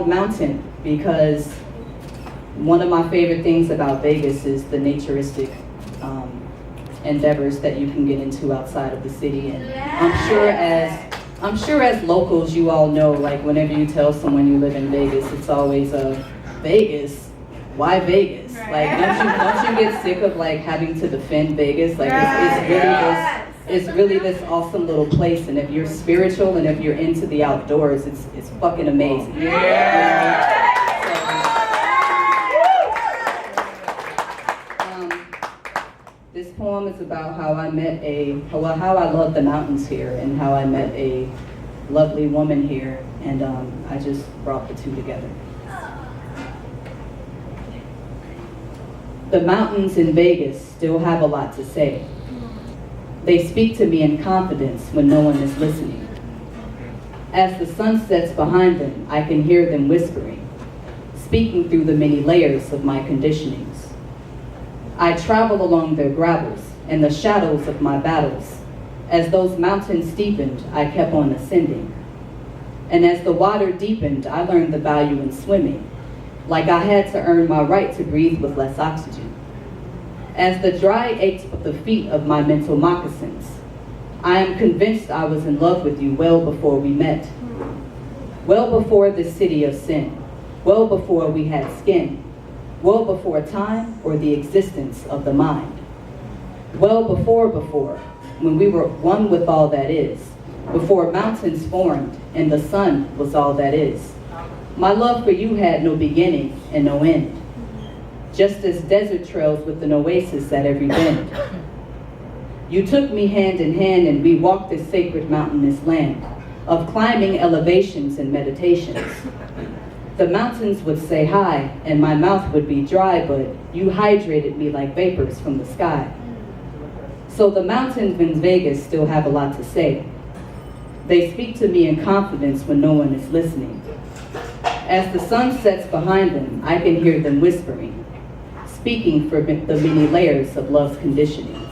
Mountain because one of my favorite things about Vegas is the naturistic endeavors that you can get into outside of the city. And I'm sure as locals, you all know, like whenever you tell someone you live in Vegas, it's always Vegas. Why Vegas? Like, don't you get sick of like having to defend Vegas? Like, it's really this awesome little place, and if you're spiritual and if you're into the outdoors, it's fucking amazing. This poem is about how I met how I love the mountains here and how I met a lovely woman here, and I just brought the two together. The mountains in Vegas still have a lot to say. They speak to me in confidence when no one is listening. As the sun sets behind them, I can hear them whispering, speaking through the many layers of my conditionings. I travel along their gravels and the shadows of my battles. As those mountains steepened, I kept on ascending. And as the water deepened, I learned the value in swimming, like I had to earn my right to breathe with less oxygen. As the dry ached of the feet of my mental moccasins, I am convinced I was in love with you well before we met. Well before this city of sin, well before we had skin, well before time or the existence of the mind. Well before, when we were one with all that is, before mountains formed and the sun was all that is. My love for you had no beginning and no end, just as desert trails with an oasis at every bend. You took me hand in hand and we walked this sacred mountainous land of climbing elevations and meditations. The mountains would say hi and my mouth would be dry, but you hydrated me like vapors from the sky. So the mountains in Vegas still have a lot to say. They speak to me in confidence when no one is listening. As the sun sets behind them, I can hear them whispering, speaking for the many layers of love's conditioning.